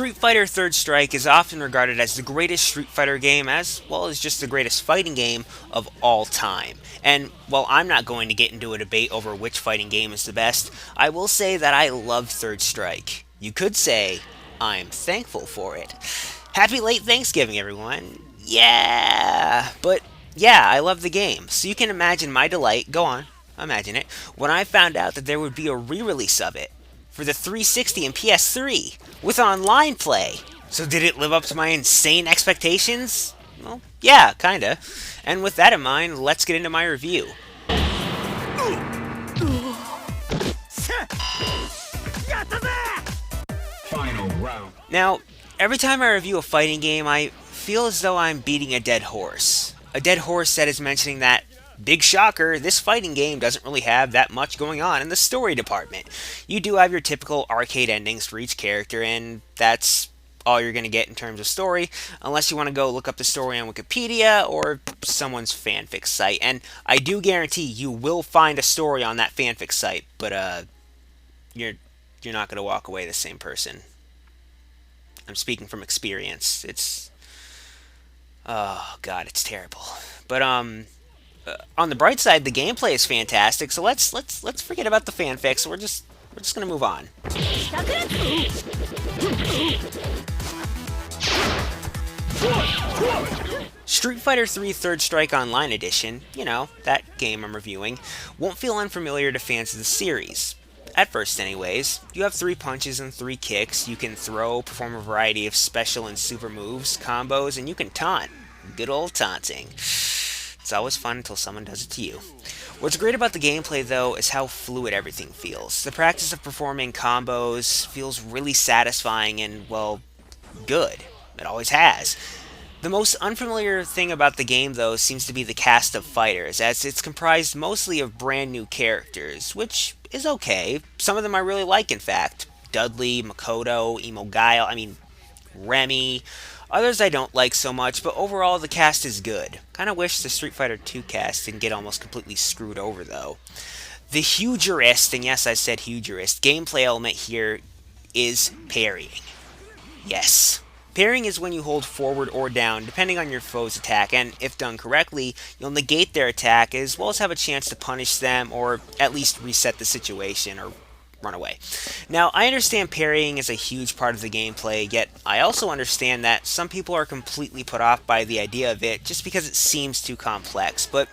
Street Fighter Third Strike is often regarded as the greatest Street Fighter game as well as just the greatest fighting game of all time. And while I'm not going to get into a debate over which fighting game is the best, I will say that I love Third Strike. You could say I'm thankful for it. Happy late Thanksgiving, everyone. Yeah, but yeah, I love the game. So you can imagine my delight, go on, imagine it, when I found out that there would be a re-release of it for the 360 and PS3 with online play. So did it live up to my insane expectations? Well, yeah, kinda. And with that in mind, let's get into my review. Final round. Now, every time I review a fighting game, I feel as though I'm beating a dead horse. A dead horse that is mentioning that, big shocker, this fighting game doesn't really have that much going on in the story department. You do have your typical arcade endings for each character, and that's all you're going to get in terms of story, unless you want to go look up the story on Wikipedia or someone's fanfic site. And I do guarantee you will find a story on that fanfic site, but you're not going to walk away the same person. I'm speaking from experience. Oh god, it's terrible. But on the bright side, the gameplay is fantastic. So let's forget about the fanfics. We're just gonna move on. Street Fighter 3 Third Strike Online Edition, you know, that game I'm reviewing, won't feel unfamiliar to fans of the series. At first, anyways. You have 3 punches and 3 kicks. You can throw, perform a variety of special and super moves, combos, and you can taunt. Good old taunting. It's always fun until someone does it to you. What's great about the gameplay, though, is how fluid everything feels. The practice of performing combos feels really satisfying and, well, good. It always has. The most unfamiliar thing about the game, though, seems to be the cast of fighters, as it's comprised mostly of brand new characters, which is okay. Some of them I really like, in fact. Dudley, Makoto, Emo Guile, Remy. Others I don't like so much, but overall the cast is good. Kinda wish the Street Fighter 2 cast didn't get almost completely screwed over, though. The hugest, and yes I said hugest, gameplay element here is parrying. Yes. Parrying is when you hold forward or down, depending on your foe's attack, and if done correctly, you'll negate their attack as well as have a chance to punish them or at least reset the situation or run away. Now, I understand parrying is a huge part of the gameplay, yet I also understand that some people are completely put off by the idea of it just because it seems too complex. But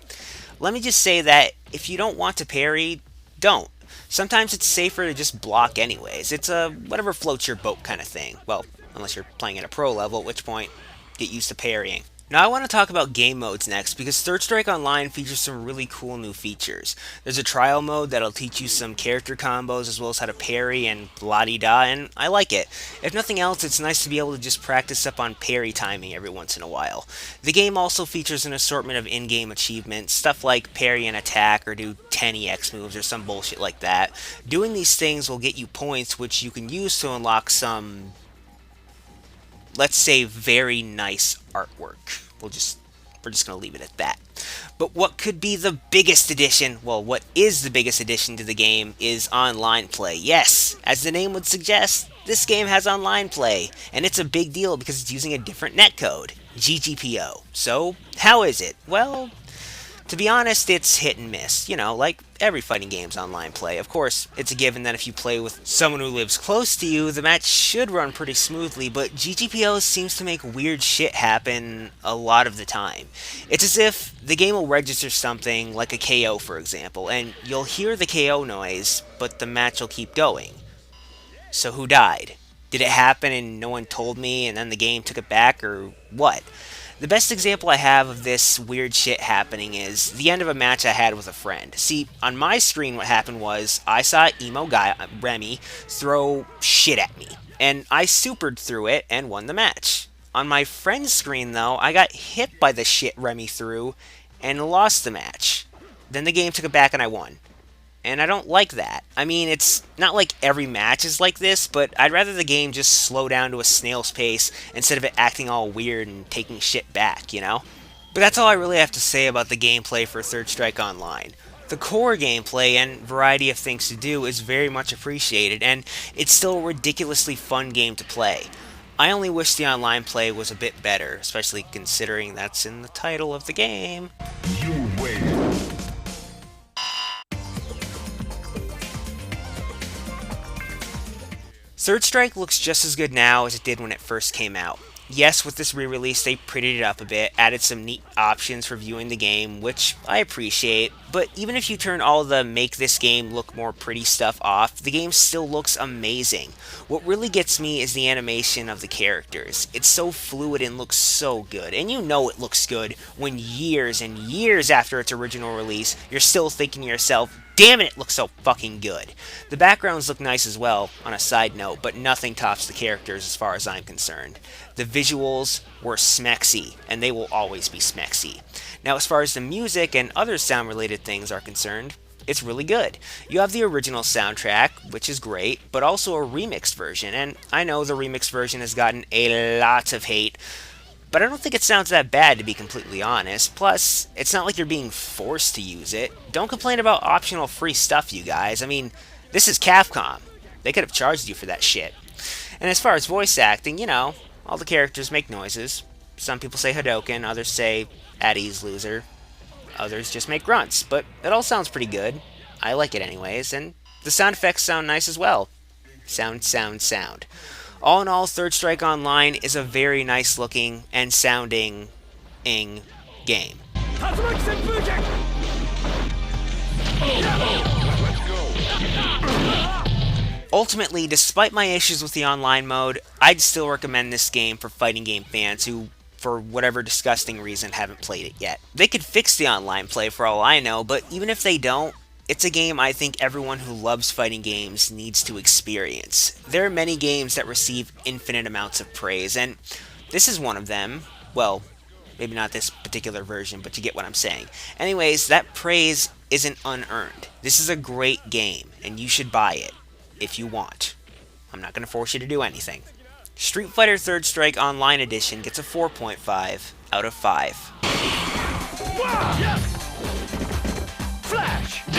let me just say that if you don't want to parry, don't. Sometimes it's safer to just block anyways. It's a whatever floats your boat kind of thing. Well, unless you're playing at a pro level, at which point, get used to parrying. Now I want to talk about game modes next, because Third Strike Online features some really cool new features. There's a trial mode that'll teach you some character combos as well as how to parry and blah-de-da, and I like it. If nothing else, it's nice to be able to just practice up on parry timing every once in a while. The game also features an assortment of in-game achievements, stuff like parry an attack or do 10 EX moves or some bullshit like that. Doing these things will get you points which you can use to unlock some, let's say, very nice artwork. We're just going to leave it at that. But what could be the biggest addition, well, what is the biggest addition to the game is online play. Yes, as the name would suggest, this game has online play, and it's a big deal because it's using a different netcode, GGPO. So, how is it? Well, to be honest, it's hit and miss, like every fighting game's online play. Of course, it's a given that if you play with someone who lives close to you, the match should run pretty smoothly, but GGPO seems to make weird shit happen a lot of the time. It's as if the game will register something, like a KO for example, and you'll hear the KO noise, but the match will keep going. So who died? Did it happen and no one told me and then the game took it back, or what? The best example I have of this weird shit happening is the end of a match I had with a friend. See, on my screen what happened was I saw Emo Guy, Remy, throw shit at me, and I supered through it and won the match. On my friend's screen, though, I got hit by the shit Remy threw and lost the match. Then the game took it back and I won. And I don't like that. It's not like every match is like this, but I'd rather the game just slow down to a snail's pace instead of it acting all weird and taking shit back, But that's all I really have to say about the gameplay for Third Strike Online. The core gameplay and variety of things to do is very much appreciated, and it's still a ridiculously fun game to play. I only wish the online play was a bit better, especially considering that's in the title of the game. You win. Third Strike looks just as good now as it did when it first came out. Yes, with this re-release, they prettied it up a bit, added some neat options for viewing the game, which I appreciate, but even if you turn all the make this game look more pretty stuff off, the game still looks amazing. What really gets me is the animation of the characters. It's so fluid and looks so good, and you know it looks good when years and years after its original release, you're still thinking to yourself, damn it looks so fucking good. The backgrounds look nice as well, on a side note, but nothing tops the characters as far as I'm concerned. The visuals were smexy, and they will always be smexy. Now, as far as the music and other sound-related things are concerned, it's really good. You have the original soundtrack, which is great, but also a remixed version, and I know the remixed version has gotten a lot of hate, but I don't think it sounds that bad, to be completely honest. Plus, it's not like you're being forced to use it. Don't complain about optional free stuff, you guys. I mean, this is Capcom. They could have charged you for that shit. And as far as voice acting, you know, all the characters make noises. Some people say Hadoken, others say at ease loser. Others just make grunts, but it all sounds pretty good. I like it anyways, and the sound effects sound nice as well. Sound. All in all, Third Strike Online is a very nice looking and sounding game. Ultimately, despite my issues with the online mode, I'd still recommend this game for fighting game fans who, for whatever disgusting reason, haven't played it yet. They could fix the online play for all I know, but even if they don't, it's a game I think everyone who loves fighting games needs to experience. There are many games that receive infinite amounts of praise, and this is one of them. Well, maybe not this particular version, but you get what I'm saying. Anyways, that praise isn't unearned. This is a great game, and you should buy it if you want. I'm not going to force you to do anything. Street Fighter Third Strike Online Edition gets a 4.5 out of 5. Flash!